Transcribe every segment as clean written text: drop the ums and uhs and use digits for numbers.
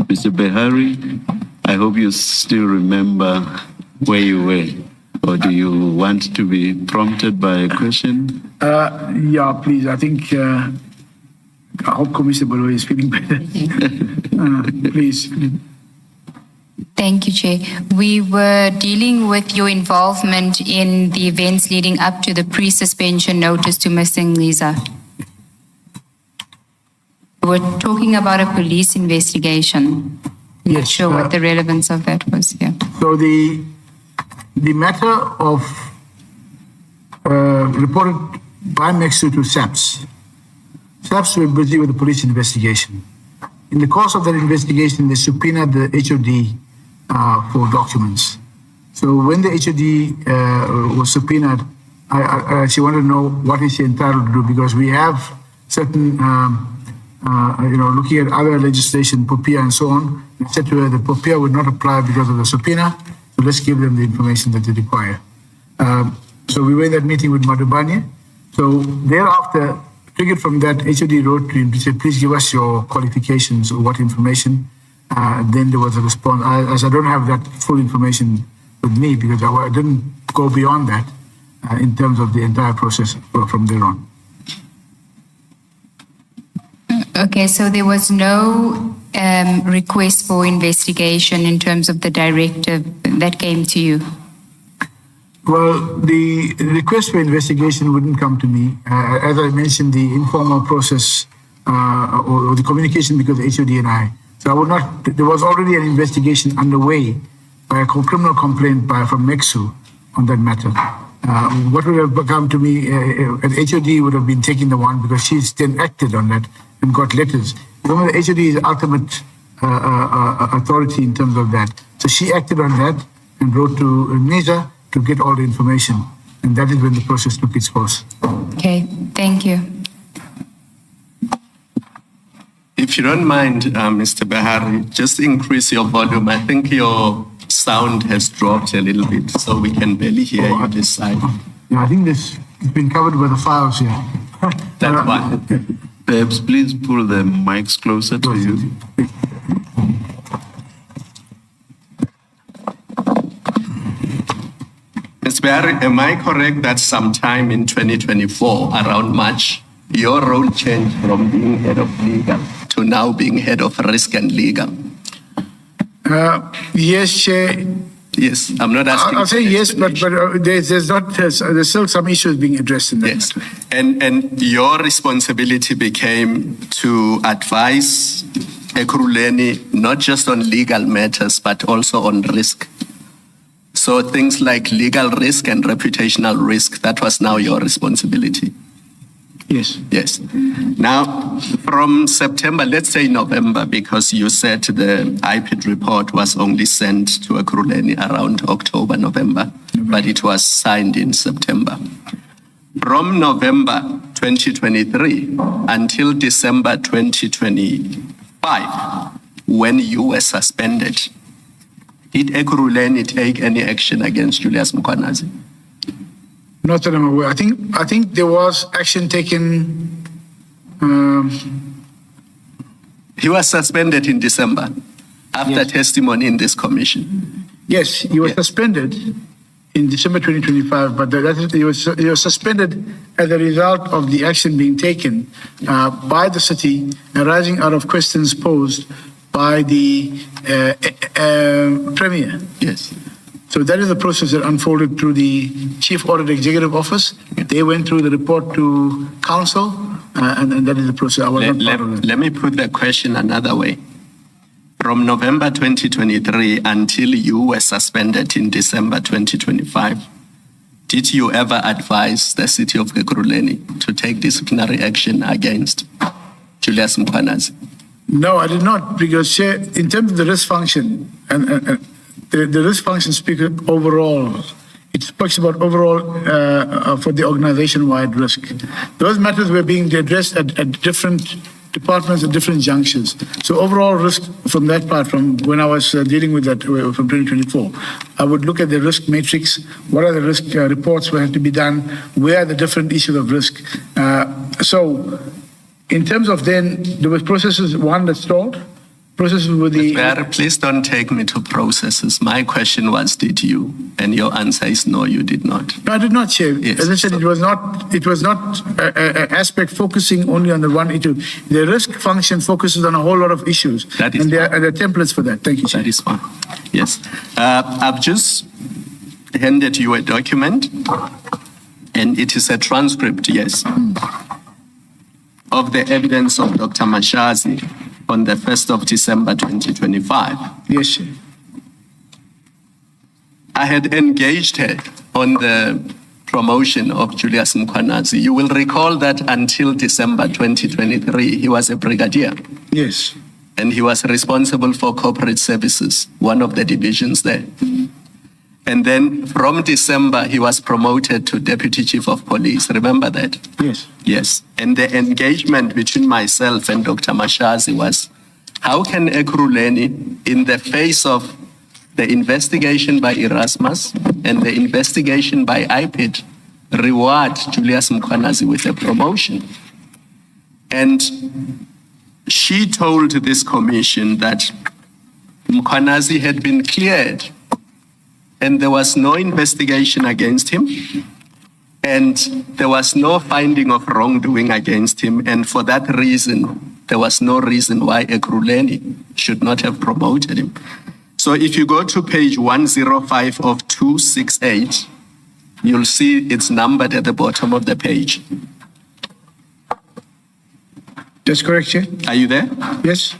Mr. Behari, I hope you still remember where you were, or do you want to be prompted by a question? Yeah, please. I think, I hope Commissioner Bolo is feeling better. Please. Thank you, Chair. We were dealing with your involvement in the events leading up to the pre-suspension notice to Ms. Ngqiza. We're talking about a police investigation. I'm not sure what the relevance of that was here. So the matter of reported by Mkhwanazi to SAPS. SAPS were busy with the police investigation. In the course of that investigation, they subpoenaed the HOD for documents. So when the HOD was subpoenaed, she wanted to know what is she entitled to do, because we have certain, looking at other legislation, POPIA and so on. We said to her that POPIA would not apply because of the subpoena, so let's give them the information that they require. So we were in that meeting with Madhubani. So thereafter, triggered from that, HOD wrote to him to say, please give us your qualifications or what information. Then there was a response. As I don't have that full information with me, because I didn't go beyond that in terms of the entire process from there on. Okay, so there was no request for investigation in terms of the directive that came to you? Well, the request for investigation wouldn't come to me. As I mentioned, the informal process or the communication because of HOD and I. So I would not, there was already an investigation underway by a criminal complaint from Mkhwanazi on that matter. What would have come to me, an HOD would have been taking the one because she's then acted on that and got letters. Remember, the HOD is ultimate authority in terms of that. So she acted on that and wrote to Ngqiza to get all the information. And that is when the process took its course. Okay, thank you. If you don't mind, Mr. Behari, just increase your volume. I think your sound has dropped a little bit, so we can barely hear you this side. Yeah, I think this has been covered by the files here. That's why. Perhaps please pull the mics closer to you. Mr. Behari, am I correct that sometime in 2024, around March, your role changed from being head of legal to now being head of risk and legal? Yes, Chair. Yes, I'm not asking. I'll say yes, but there's still some issues being addressed in that. Yes, and your responsibility became to advise Ekurhuleni not just on legal matters but also on risk. So things like legal risk and reputational risk, that was now your responsibility. Yes. Yes. Now, from September, let's say November, because you said the IPID report was only sent to Ekurhuleni around October, November, but it was signed in September. From November 2023 until December 2025, when you were suspended, did Ekurhuleni take any action against Julius Mkhwanazi? Not that I'm aware. I think there was action taken. He was suspended in December after testimony in this commission. Yes, he was suspended in December 2025, but he was suspended as a result of the action being taken by the city arising out of questions posed by the Premier. Yes. So that is the process that unfolded through the Chief Audit Executive Office. They went through the report to Council, and that is the process. Let me put the question another way. From November 2023 until you were suspended in December 2025, did you ever advise the city of Ekurhuleni to take disciplinary action against Julius Mkhwanazi? No, I did not, because in terms of the risk function, and the risk function speaks overall. It speaks about overall for the organization-wide risk. Those matters were being addressed at different departments at different junctures. So overall risk from that part, from when I was dealing with that from 2024, I would look at the risk matrix. What are the risk reports that have to be done? Where are the different issues of risk? So In terms of then, there was processes, one that stalled, processes with the... Behari, please don't take me to processes. My question was, did you? And your answer is no, you did not. No, I did not, Chair. Yes, As I said, it was not an aspect focusing only on the one issue. The risk function focuses on a whole lot of issues. That is and there are templates for that. Thank you, Chair. That is fine. Yes. I've just handed you a document, and it is a transcript, yes, of the evidence of Dr. Mkhwanazi on the 1st of December 2025. Yes, Chair. I had engaged her on the promotion of Julius Mkhwanazi. You will recall that until December 2023, he was a brigadier. Yes. And he was responsible for corporate services, one of the divisions there. And then from December, he was promoted to Deputy Chief of Police. Remember that? Yes. Yes. And the engagement between myself and Dr. Mkhwanazi was, how can Ekurhuleni, in the face of the investigation by Erasmus and the investigation by IPID, reward Julius Mkhwanazi with a promotion? And she told this commission that Mkhwanazi had been cleared and there was no investigation against him, and there was no finding of wrongdoing against him, and for that reason, there was no reason why Ekurhuleni should not have promoted him. So if you go to page 105 of 268, you'll see it's numbered at the bottom of the page. That's correct, Chair. Are you there? Yes.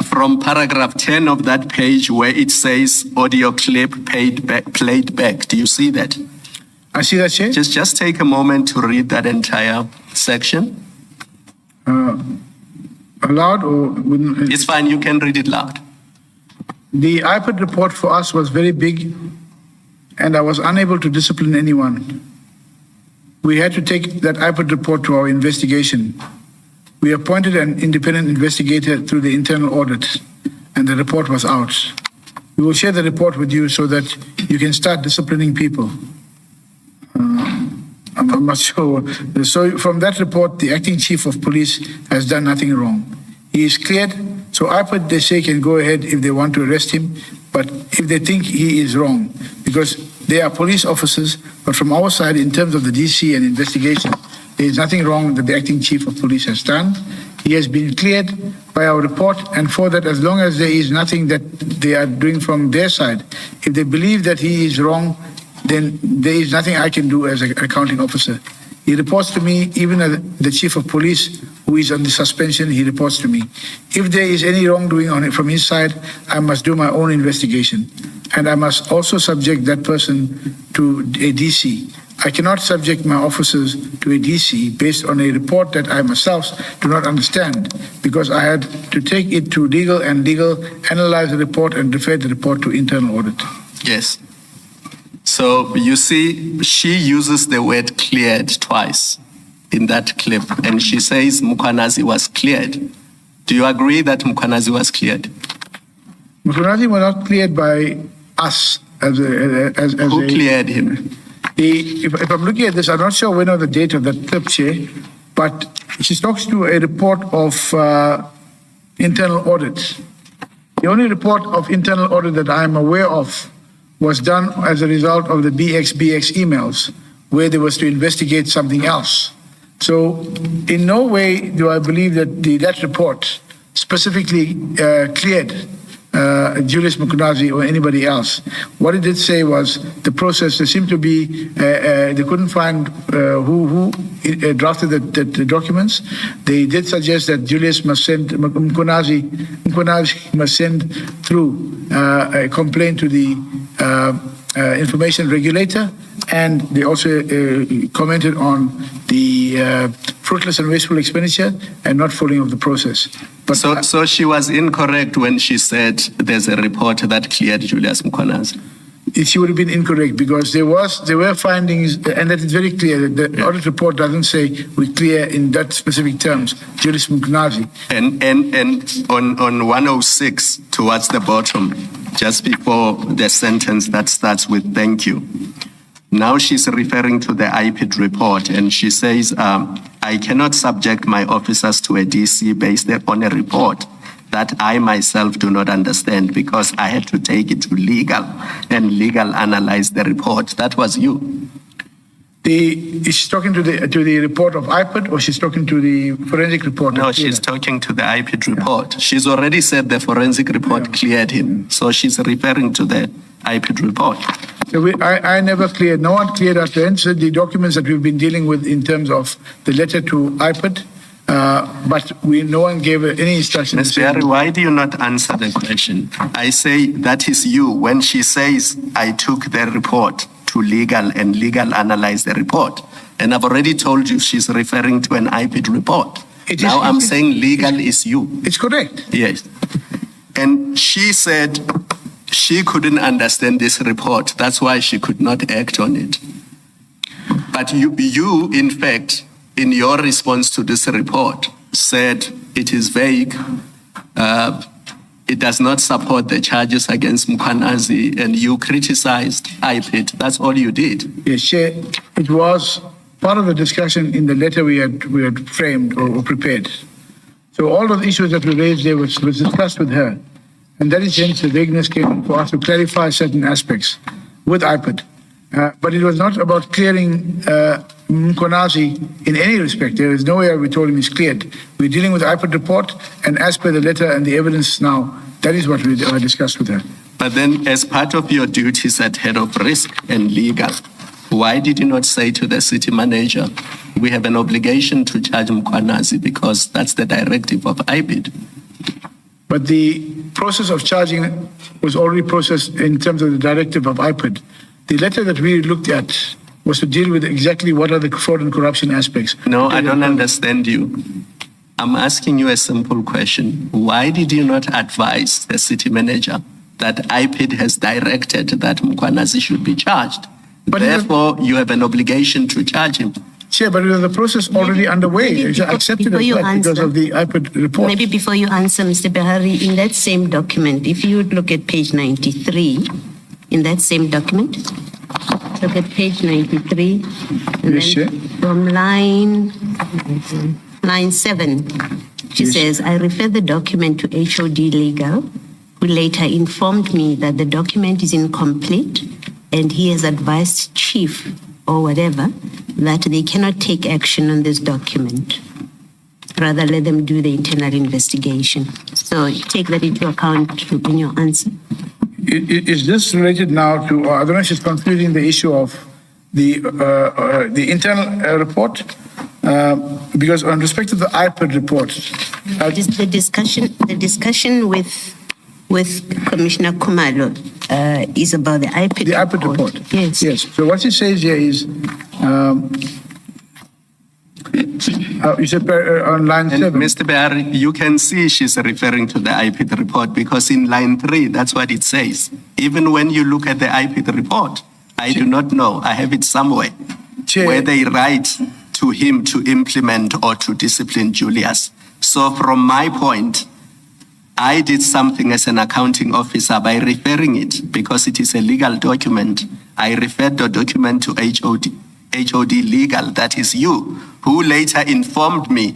From paragraph 10 of that page where it says audio clip played back. Do you see that? I see that, Chair. Just take a moment to read that entire section. Aloud or... It's fine, you can read it loud. The IPID report for us was very big, and I was unable to discipline anyone. We had to take that IPID report to our investigation. We appointed an independent investigator through the internal audit, and the report was out. We will share the report with you so that you can start disciplining people. I'm not sure. So from that report, the acting chief of police has done nothing wrong. He is cleared, so IPID, they say, can go ahead if they want to arrest him, but if they think he is wrong, because they are police officers, but from our side, in terms of the DC and investigation, there is nothing wrong that the acting chief of police has done. He has been cleared by our report, and for that, as long as there is nothing that they are doing from their side, if they believe that he is wrong, then there is nothing I can do as an accounting officer. He reports to me, even the chief of police, who is on the suspension, he reports to me. If there is any wrongdoing on it from his side, I must do my own investigation. And I must also subject that person to a DC. I cannot subject my officers to a DC based on a report that I myself do not understand, because I had to take it to legal, and legal analyze the report and refer the report to internal audit. Yes. So you see, she uses the word cleared twice in that clip, and she says Mkhwanazi was cleared. Do you agree that Mkhwanazi was cleared? Mkhwanazi was not cleared by us Who cleared him? If I'm looking at this, I'm not sure when or the date of that clip, Chair, but she talks to a report of internal audit. The only report of internal audit that I am aware of was done as a result of the BXBX emails, where they was to investigate something else. So in no way do I believe that that report specifically cleared Julius Mkhwanazi or anybody else. What it did say was the process, there seemed to be, they couldn't find who drafted the documents. They did suggest that Julius must send, Mkhwanazi must send through a complaint to the information regulator, and they also commented on the fruitless and wasteful expenditure and not following of the process. But so she was incorrect when she said there's a report that cleared Julius Mkhwanazi. She would have been incorrect, because there were findings, and that is very clear. The audit report doesn't say we clear in that specific terms Julius Mkhwanazi. And on 106 towards the bottom, just before the sentence that starts with "thank you," now she's referring to the IPID report, and she says I cannot subject my officers to a DC based on a report that I myself do not understand, because I had to take it to legal and legal analyze the report. That was you. Is she talking to the report of IPID, or she's talking to the forensic report? No, she's talking to the IPID report. She's already said the forensic report cleared him. So she's referring to the IPID report. So I never cleared, no one cleared our friends the documents that we've been dealing with in terms of the letter to IPID, but no one gave any instruction. Ms. Behari, why do you not answer the question? I say that is you. When she says, I took the report to legal and legal analyze the report. And I've already told you she's referring to an IPID report. I'm saying legal is you. It's correct. Yes. And she said she couldn't understand this report. That's why she could not act on it. But you in fact, in your response to this report, said it is vague. It does not support the charges against Mkhwanazi, and you criticized IPID. That's all you did. Yes, Chair. It was part of the discussion in the letter we had framed or prepared. So all of the issues that we raised there was discussed with her. And that is hence the vagueness came for us to clarify certain aspects with IPID. But it was not about clearing Mkhwanazi in any respect. There is no way we told him he's cleared. We're dealing with the IPID report, and as per the letter and the evidence now, that is what we discussed with her. But then, as part of your duties at head of risk and legal, why did you not say to the city manager, we have an obligation to charge Mkhwanazi because that's the directive of IPID? But the process of charging was already processed in terms of the directive of IPID. The letter that we looked at was to deal with exactly what are the fraud and corruption aspects. No, I don't understand you. I'm asking you a simple question. Why did you not advise the city manager that IPID has directed that Mkhwanazi should be charged? But therefore, you have an obligation to charge him. Chair, but the process already underway. It's accepted as that because of the IPID report. Maybe before you answer, Mr. Behari, in that same document, if you would look at page 93, in that same document, look at page 93, and yes, then from line 7, she says, I refer the document to HOD Legal, who later informed me that the document is incomplete and he has advised chief or whatever that they cannot take action on this document. Rather, let them do the internal investigation. So take that into account in your answer. Is this related now to, I don't know if she's confusing the issue of the internal report? Because on respect to the IPID report, the discussion with Commissioner Kumalo is about the IPID report. Yes. Yes. So what she says here is, you said on line 7. Mr. Behari, you can see she's referring to the IPID report because in line 3, that's what it says. Even when you look at the IPID report, I do not know, I have it somewhere, where they write to him to implement or to discipline Julius. So from my point, I did something as an accounting officer by referring it because it is a legal document. I referred the document to HOD Legal, that is you, who later informed me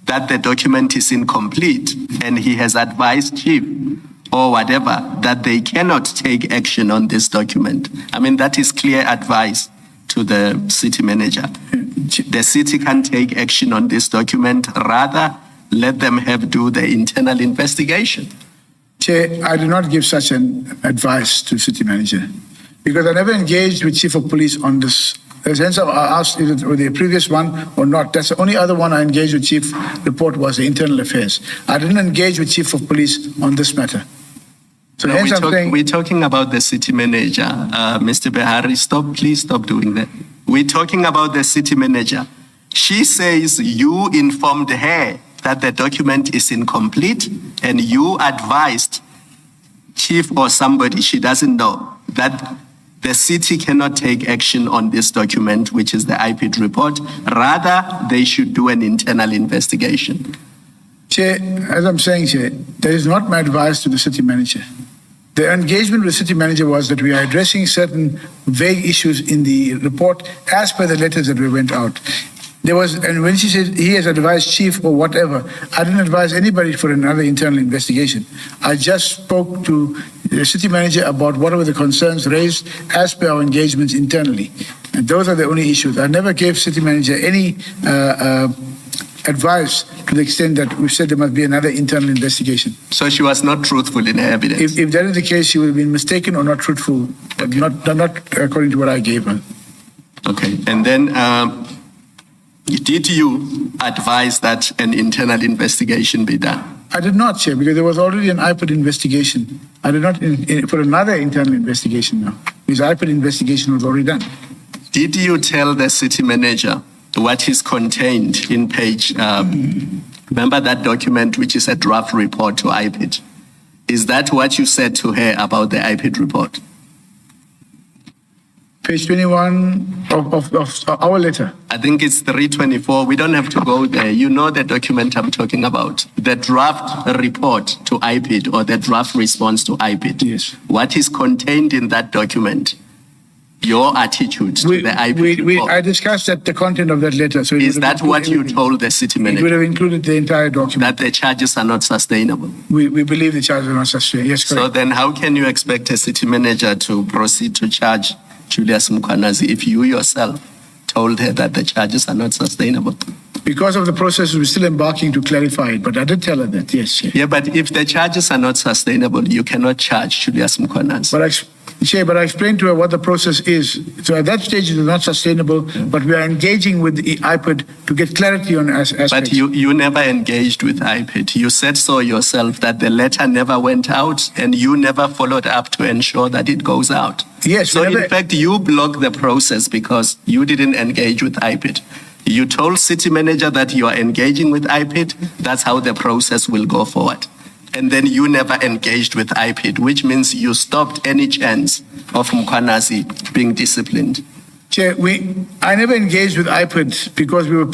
that the document is incomplete and he has advised chief or whatever that they cannot take action on this document. I mean, that is clear advice to the city manager. The city can take action on this document, rather let them do the internal investigation. Chair, I do not give such an advice to city manager because I never engaged with chief of police on this. Hence, I asked if it was the previous one or not. That's the only other one I engaged with chief report was the internal affairs. I didn't engage with chief of police on this matter. So no, hence we're talking about the city manager. Mr. Behari, please stop doing that. We're talking about the city manager. She says you informed her that the document is incomplete and you advised chief or somebody, she doesn't know, that the city cannot take action on this document, which is the IPID report. Rather, they should do an internal investigation. Chair, as I'm saying, Chair, that is not my advice to the city manager. The engagement with the city manager was that we are addressing certain vague issues in the report as per the letters that we went out. And when she said he has advised chief or whatever, I didn't advise anybody for another internal investigation. I just spoke to the city manager about what were the concerns raised as per our engagements internally. And those are the only issues. I never gave city manager any advice to the extent that we said there must be another internal investigation. So she was not truthful in her evidence? If that is the case, she would have been mistaken or not truthful, but not according to what I gave her. Okay. And then did you advise that an internal investigation be done? I did not, Chair, because there was already an IPID investigation. I did not for another internal investigation now, because IPID investigation was already done. Did you tell the city manager what is contained in page, remember that document which is a draft report to IPID? Is that what you said to her about the IPID report? Page 21 of our letter. I think it's 324. We don't have to go there. You know the document I'm talking about. The draft report to IPID or the draft response to IPID. Yes. What is contained in that document? Your attitude to the IPID report. I discussed the content of that letter. So is that what you told the city manager? It would have included the entire document. That the charges are not sustainable? We believe the charges are not sustainable. Yes, correct. So then how can you expect a city manager to proceed to charge Julius Mkhwanazi if you yourself told her that the charges are not sustainable? Because of the process, we're still embarking to clarify it, but I did tell her that, yes. Yeah, but if the charges are not sustainable, you cannot charge Julius Mkhwanazi. But I explained to her what the process is. So at that stage, it is not sustainable, but we are engaging with the IPID to get clarity on aspects. But you never engaged with IPID. You said so yourself that the letter never went out and you never followed up to ensure that it goes out. Yes. So in fact, you blocked the process because you didn't engage with IPID. You told city manager that you are engaging with IPID. That's how the process will go forward. And then you never engaged with IPID, which means you stopped any chance of Mkhwanazi being disciplined. Chair, I never engaged with IPID because we were in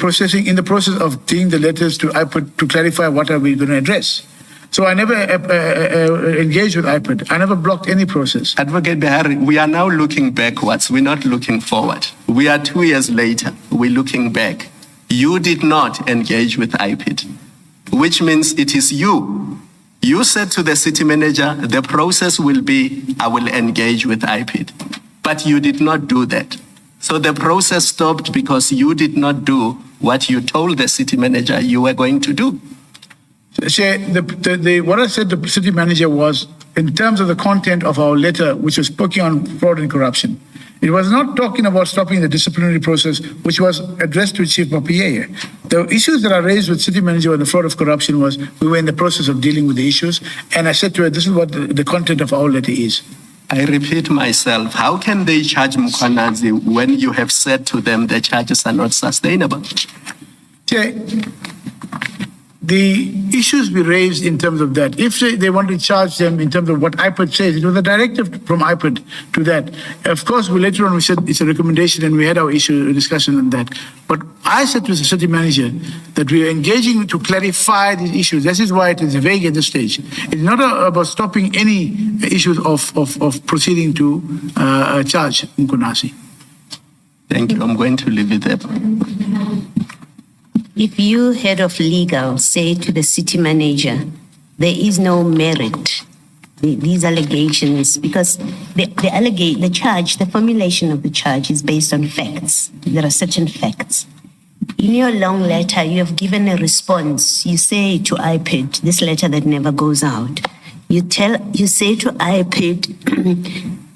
the process of taking the letters to IPID to clarify what are we going to address. So I never engaged with IPID. I never blocked any process. Advocate Behari, we are now looking backwards. We're not looking forward. We are 2 years later. We're looking back. You did not engage with IPID, which means it is you. You said to the city manager, the process will be, I will engage with IPID. But you did not do that. So the process stopped because you did not do what you told the city manager you were going to do. Chair, what I said to the city manager was, in terms of the content of our letter, which was speaking on fraud and corruption, it was not talking about stopping the disciplinary process, which was addressed to Chief Mapiye. The issues that are raised with city manager on the fraud of corruption was we were in the process of dealing with the issues, and I said to her, this is what the content of our letter is. I repeat myself, how can they charge Mkhwanazi when you have said to them the charges are not sustainable? Chair, the issues we raised in terms of that, if they want to charge them in terms of what IPID says, it was a directive from IPID to that. Of course, later on we said it's a recommendation and we had our discussion on that. But I said to the city manager that we are engaging to clarify these issues. This is why it is vague at this stage. It's not about stopping any issues of proceeding to charge Mkhwanazi. Thank you. I'm going to leave it there. If you, head of legal, say to the city manager, there is no merit, these allegations, because the charge, the formulation of the charge is based on facts. There are certain facts. In your long letter, you have given a response. You say to IPID, this letter that never goes out, you say to IPID,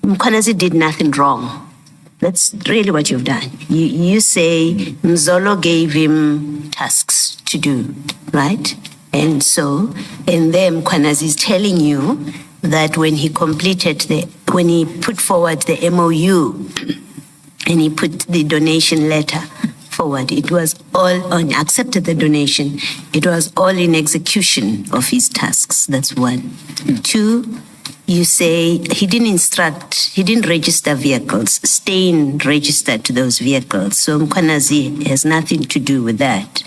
Mkhwanazi did nothing wrong. That's really what you've done. You say Mzolo gave him tasks to do, right? And then Mkhwanazi is telling you that when he when he put forward the MOU and he put the donation letter forward, it was all on, accepted the donation. It was all in execution of his tasks. That's one. Two, you say he didn't register vehicles. Steyn registered those vehicles. So Mkhwanazi has nothing to do with that.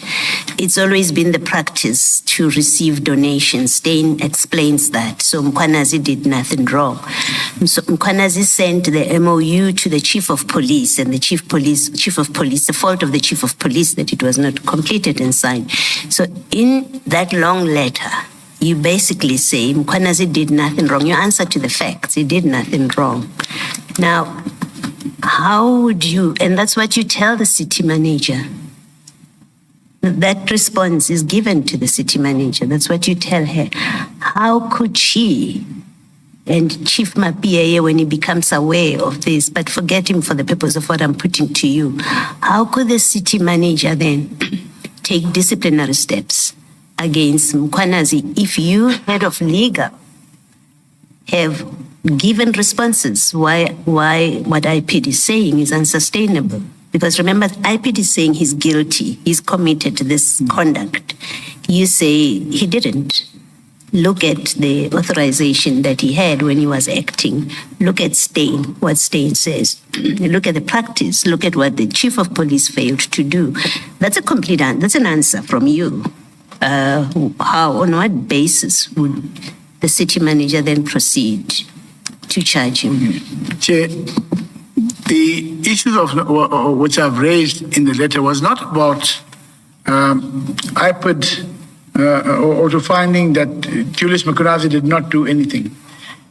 It's always been the practice to receive donations. Steyn explains that. So Mkhwanazi did nothing wrong. So Mkhwanazi sent the MOU to the chief of police, and the chief of police, the fault of the chief of police that it was not completed and signed. So in that long letter, you basically say Mkhwanazi did nothing wrong. You answer to the facts. He did nothing wrong. Now, how would you, and that's what you tell the city manager. That response is given to the city manager. That's what you tell her. How could she, and Chief Mapiaye, when he becomes aware of this, but forget him for the purpose of what I'm putting to you, how could the city manager then take disciplinary steps against Mkhwanazi if you, head of legal, have given responses why what IPD is saying is unsustainable? Because remember, IPD is saying he's guilty, he's committed to this conduct. You say he didn't. Look at the authorization that he had when he was acting. Look at Steyn, what Steyn says. Look at the practice. Look at what the chief of police failed to do. That's an answer from you. On what basis would the city manager then proceed to charge him? Chair, the issues of which I've raised in the letter was not about IPID or to finding that Julius Mkhwanazi did not do anything.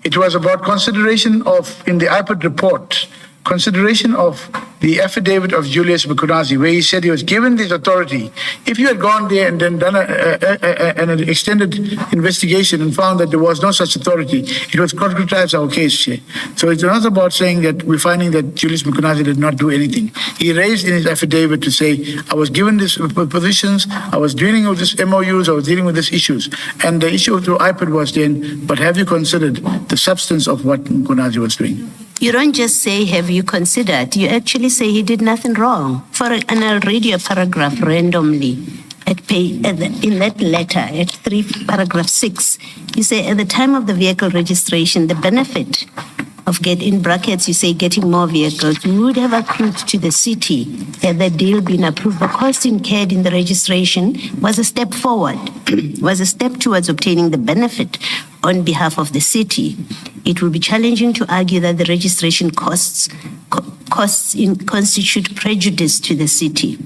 It was about consideration of, in the IPID report, consideration of the affidavit of Julius Mkhwanazi, where he said he was given this authority. If you had gone there and then done an extended investigation and found that there was no such authority, it would concretize our case, Chair. So it's not about saying that we're finding that Julius Mkhwanazi did not do anything. He raised in his affidavit to say, I was given these positions, I was dealing with this MOUs, I was dealing with these issues. And the issue to IPID was then, but have you considered the substance of what Mkhwanazi was doing? You don't just say, have you considered? You actually say he did nothing wrong. And I'll read you a paragraph randomly. In that letter, at paragraph 6, you say, at the time of the vehicle registration, the benefit of in brackets, you say getting more vehicles would have accrued to the city had the deal been approved. The cost incurred in the registration was a step forward, was a step towards obtaining the benefit on behalf of the city. It will be challenging to argue that the registration costs constitute prejudice to the city.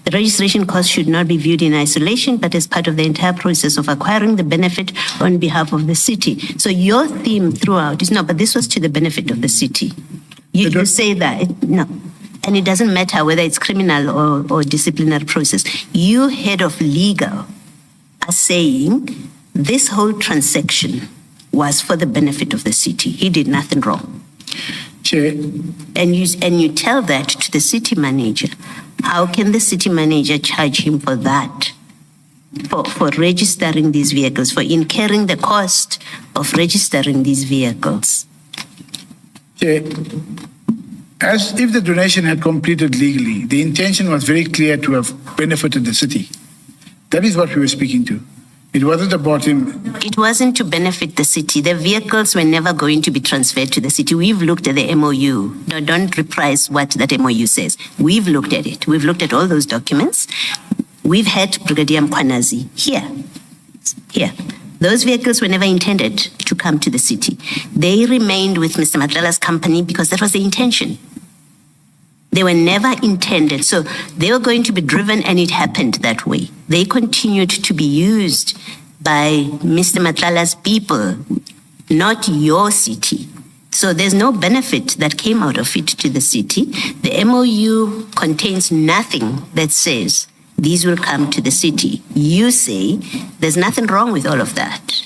The registration costs should not be viewed in isolation, but as part of the entire process of acquiring the benefit on behalf of the city. So your theme throughout is no, but this was to the benefit of the city. You say that, no. And it doesn't matter whether it's criminal or disciplinary process. You, head of legal, are saying this whole transaction was for the benefit of the city. He did nothing wrong. Chair. And you tell that to the city manager. How can the city manager charge him for that? For registering these vehicles, for incurring the cost of registering these vehicles? Chair, as if the donation had completed legally, the intention was very clear to have benefited the city. That is what we were speaking to. It wasn't about him. It wasn't to benefit the city. The vehicles were never going to be transferred to the city. We've looked at the MOU. No, don't reprise what that MOU says. We've looked at it. We've looked at all those documents. We've had Brigadier Mkhwanazi here. Those vehicles were never intended to come to the city. They remained with Mr. Madlanga's company because that was the intention. They were never intended. So they were going to be driven, and it happened that way. They continued to be used by Mr. Madlanga's people, not your city. So there's no benefit that came out of it to the city. The MOU contains nothing that says these will come to the city. You say there's nothing wrong with all of that.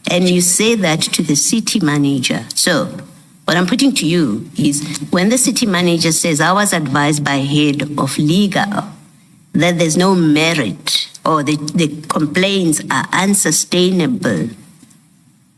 And you say that to the city manager. So what I'm putting to you is when the city manager says, I was advised by head of legal that there's no merit or the complaints are unsustainable,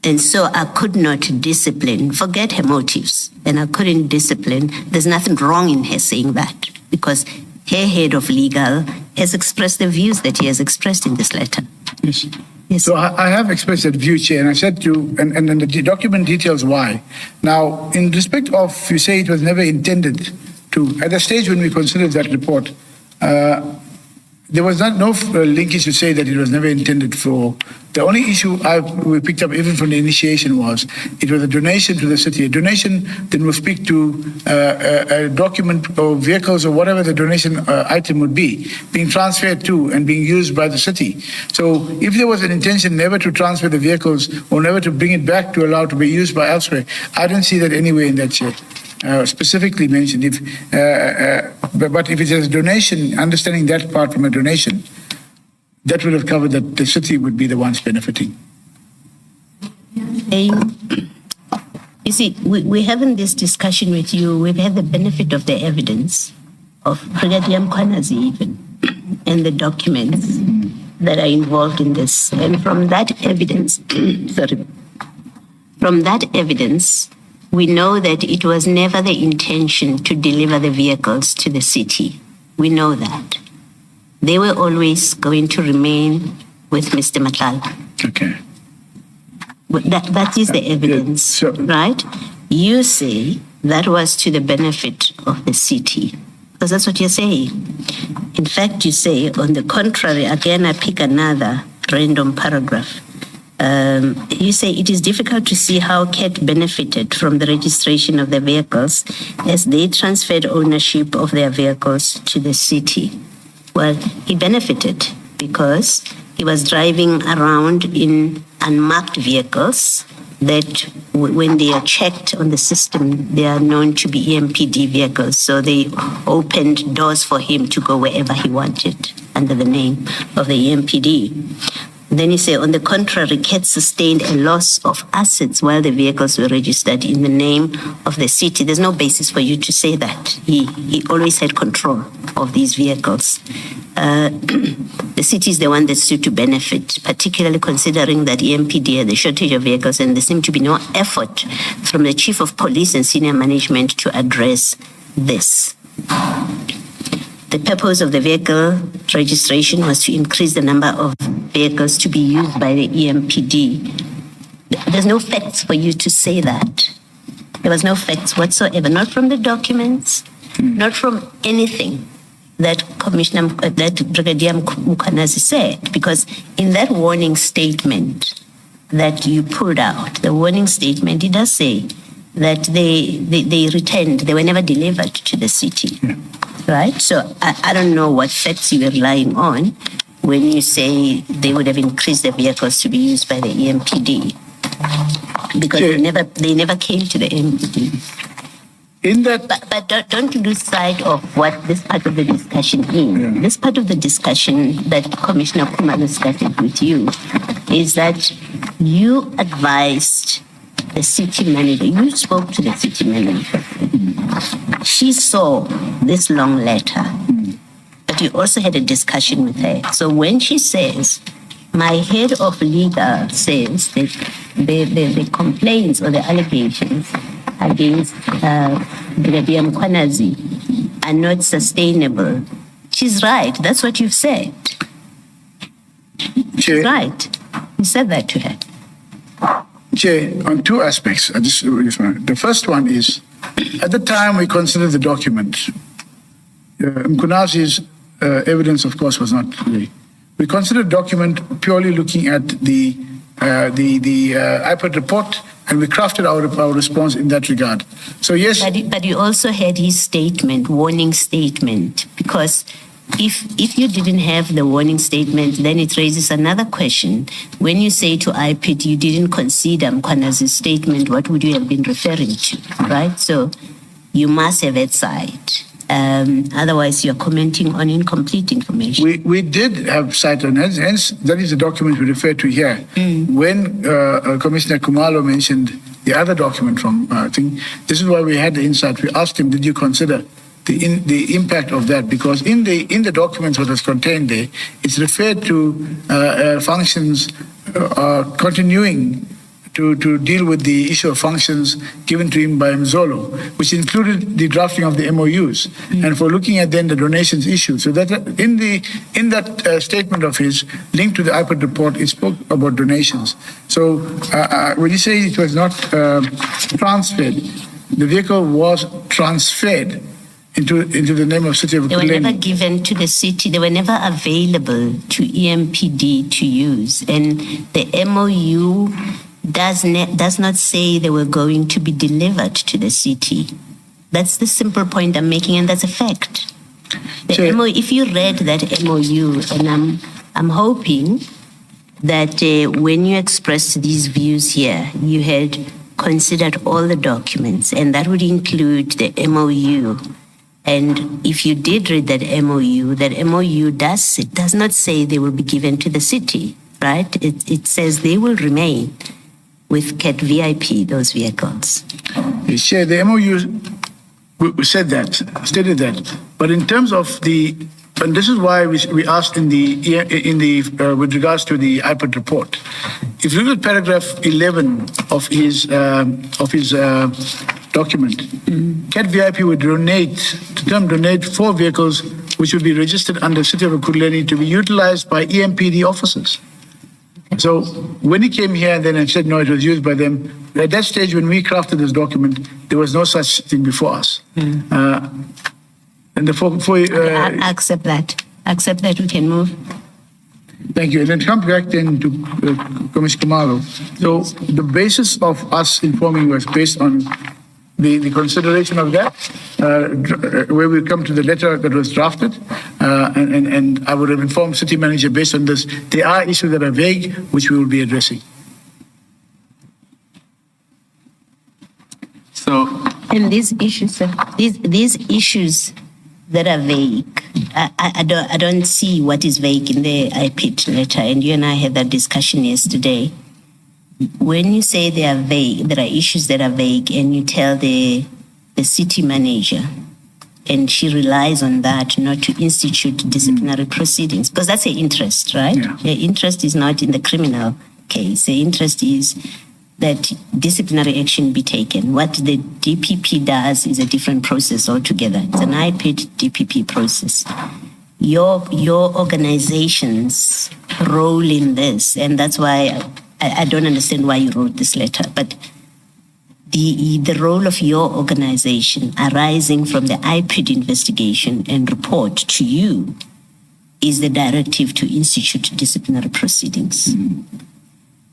and so I could not discipline, forget her motives, and I couldn't discipline, there's nothing wrong in her saying that because her head of legal has expressed the views that he has expressed in this letter. Yes. Yes. So I have expressed that view, Chair, and I said to, and the document details why. Now, in respect of, you say it was never intended to, at the stage when we considered that report, there was no linkage to say that it was never intended for. The only issue we picked up even from the initiation was it was a donation to the city. A donation then will speak to a document or vehicles or whatever the donation item would be, being transferred to and being used by the city. So if there was an intention never to transfer the vehicles or never to bring it back to allow to be used by elsewhere, I don't see that anywhere in that chair. Specifically mentioned. But if it is a donation, understanding that part from a donation, that would have covered that the city would be the ones benefiting. You see, we're having this discussion with you. We've had the benefit of the evidence of Brigadier Mkhwanazi even, and the documents that are involved in this. And from that evidence, we know that it was never the intention to deliver the vehicles to the city. We know that. They were always going to remain with Mr. Madlanga. Okay. That is the evidence, right? You say that was to the benefit of the city, because that's what you're saying. In fact, you say, on the contrary, again, I pick another random paragraph. You say it is difficult to see how CAT benefited from the registration of the vehicles as they transferred ownership of their vehicles to the city. Well, he benefited because he was driving around in unmarked vehicles that when they are checked on the system, they are known to be EMPD vehicles. So they opened doors for him to go wherever he wanted under the name of the EMPD. Then you say, on the contrary, CAT sustained a loss of assets while the vehicles were registered in the name of the city. There's no basis for you to say that. He always had control of these vehicles. The city is the one that stood to benefit, particularly considering that EMPD had a shortage of vehicles and there seemed to be no effort from the chief of police and senior management to address this. The purpose of the vehicle registration was to increase the number of vehicles to be used by the EMPD. There's no facts for you to say that. There was no facts whatsoever, not from the documents, not from anything that Brigadier Mkhwanazi said, because in that warning statement that you pulled out, the warning statement, it does say that they returned, they were never delivered to the city. Yeah. Right? So I don't know what facts you were relying on when you say they would have increased the vehicles to be used by the EMPD, because they never came to the EMPD. In that, but don't lose sight of what this part of the discussion is. Yeah. This part of the discussion that Commissioner Kumar discussed with you is that you advised the city manager. You spoke to the city manager. She saw this long letter, but you also had a discussion with her. So when she says, my head of legal says that the complaints or the allegations against Brigadier Mkhwanazi are not sustainable, she's right. That's what you've said. She's right. You said that to her. Chair, on two aspects. The first one is, at the time we considered the document, Mkhwanazi's evidence, of course, was not really. We considered the document purely looking at the IPOD report, and we crafted our response in that regard. So yes. But you also had his statement, warning statement, because if you didn't have the warning statement, then it raises another question. When you say to IPID you didn't consider Mkhwanazi's statement, what would you have been referring to, right? So you must have had sight. Otherwise, you're commenting on incomplete information. We did have sight on it, hence that is the document we refer to here. When Commissioner Kumalo mentioned the other document from, I think, this is why we had the insight. We asked him, did you consider the impact of that? Because in the documents what was contained there, it's referred to functions continuing to deal with the issue of functions given to him by Mzolo, which included the drafting of the MOUs, and for looking at then the donations issue. So that in that statement of his linked to the IPAD report, it spoke about donations. So when you say it was not transferred, the vehicle was transferred into the name of City of They were Ekurhuleni. never given to the city. They were never available to EMPD to use. And the MOU does not say they were going to be delivered to the city. That's the simple point I'm making, and that's a fact. The MOU, if you read that MOU, and I'm hoping that when you expressed these views here, you had considered all the documents, and that would include the MOU. And if you did read that MOU does not say they will be given to the city, right? It says they will remain with CAT VIP, those vehicles. Chair, the MOU stated that. But in terms of and this is why we asked in the with regards to the IPAD report. If you look at paragraph 11 of his document, CAT VIP would donate 4 vehicles which would be registered under City of Ekurhuleni to be utilized by EMPD officers. So when he came here then and said no, it was used by them, at that stage when we crafted this document, there was no such thing before us. And I accept that. Accept that, we can move. Thank you. And then come back then to Commissioner Kumalo. So the basis of us informing was based on the consideration of that, where we come to the letter that was drafted, and I would have informed City Manager based on this. There are issues that are vague, which we will be addressing. So, And these issues that are vague, I don't see what is vague in the IPIT letter, and you and I had that discussion yesterday. When you say they are vague, there are issues that are vague, and you tell the city manager, and she relies on that not to institute disciplinary proceedings, because that's her interest, right? Yeah. Her interest is not in the criminal case. The interest is that disciplinary action be taken. What the DPP does is a different process altogether. It's an IPIT DPP process. Your organization's role in this, and that's why I don't understand why you wrote this letter, but the role of your organization arising from the IPID investigation and report to you is the directive to institute disciplinary proceedings.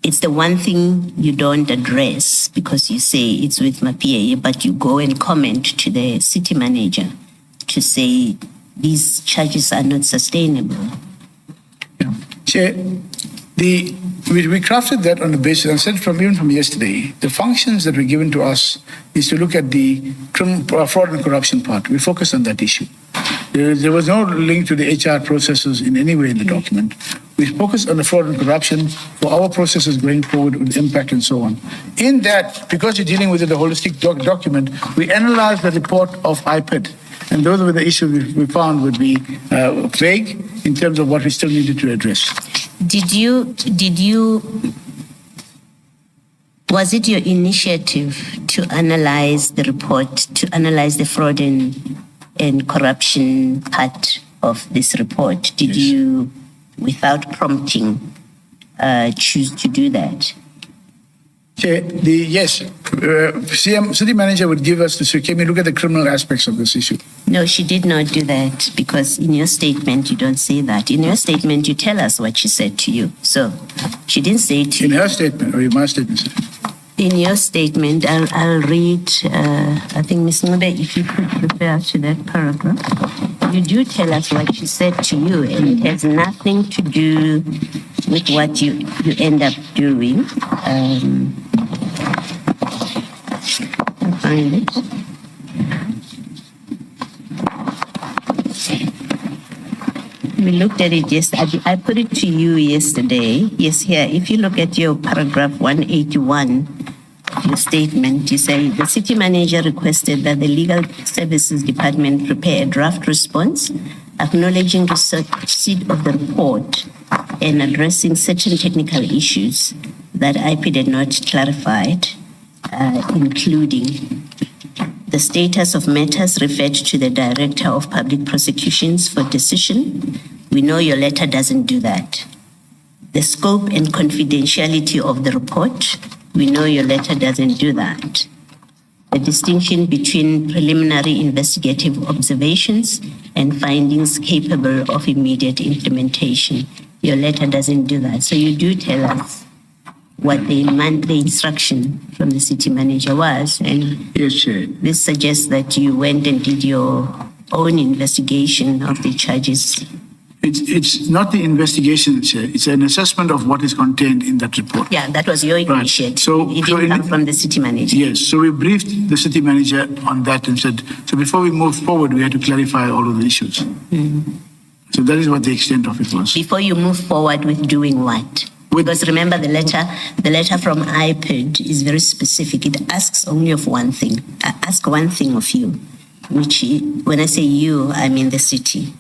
It's the one thing you don't address because you say it's with MAPA, but you go and comment to the city manager to say these charges are not sustainable. Yeah. Chair, we crafted that on the basis, I said even from yesterday, the functions that were given to us is to look at the fraud and corruption part. We focused on that issue. There was no link to the HR processes in any way in the document. We focused on the fraud and corruption for our processes going forward with impact and so on. In that, because you're dealing with the holistic document, we analyzed the report of IPID. And those were the issues we found would be vague in terms of what we still needed to address. Was it your initiative to analyze the report, to analyze the fraud and corruption part of this report? Did you, without prompting, choose to do that? Yes, city manager would give us this. Can we look at the criminal aspects of this issue? No, she did not do that because in your statement you don't say that. In your statement you tell us what she said to you. So she didn't say to you. In her statement or in my statement? In your statement, I'll read. I think Ms. Ngube, if you could refer to that paragraph, you do tell us what she said to you, and it has nothing to do with what you end up doing. I'll find it. We looked at it yesterday. I put it to you yesterday. Yes, here. If you look at your paragraph 181, your statement, you say the city manager requested that the Legal Services Department prepare a draft response acknowledging receipt of the report and addressing certain technical issues that IPID had not clarified, including the status of matters referred to the Director of Public Prosecutions for decision. We know your letter doesn't do that. The scope and confidentiality of the report. We know your letter doesn't do that. The distinction between preliminary investigative observations and findings capable of immediate implementation. Your letter doesn't do that. So you do tell us what the instruction from the city manager was. And Yes, Chair. this suggests that you went and did your own investigation of the charges. It's not the investigation, Chair. It's an assessment of what is contained in that report. Yeah, that was your initiative. So- it so didn't in- come from the city manager. Yes, so we briefed the city manager on that and said, so before we moved forward, we had to clarify all of the issues. So that is what the extent of it was. Before you move forward with doing what? Because remember the letter from IPID is very specific. It asks only of one thing. I ask one thing of you, which when I say you, I mean the city.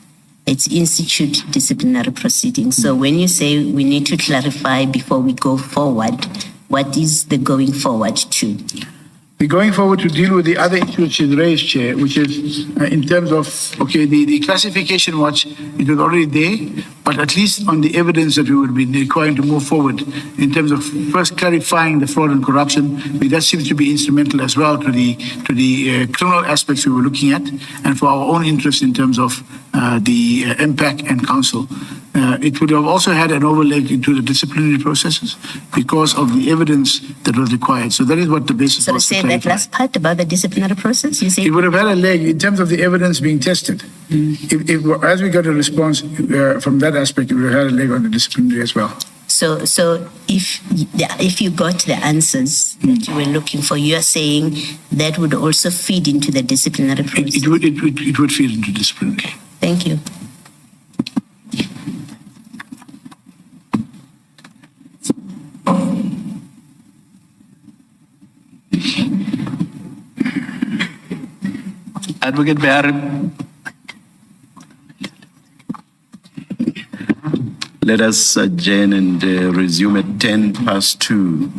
It's institute disciplinary proceedings. So when you say we need to clarify before we go forward, what is the going forward to? We're going forward to deal with the other issue which is raised, Chair, which is in terms of, okay, the classification watch, it was already there, but at least on the evidence that we would be requiring to move forward in terms of first clarifying the fraud and corruption, that seems to be instrumental as well to the criminal aspects we were looking at, and for our own interest in terms of the impact and counsel. It would have also had an overlay into the disciplinary processes because of the evidence that was required. So that is what the basis So was. say that last part about the disciplinary process, you say? It would have had a leg in terms of the evidence being tested. If as we got a response from that aspect, it would have had a leg on the disciplinary as well. So if you got the answers that you were looking for, you are saying that would also feed into the disciplinary process? It would feed into disciplinary. Thank you. Advocate Behari. Let us adjourn and resume at 2:10.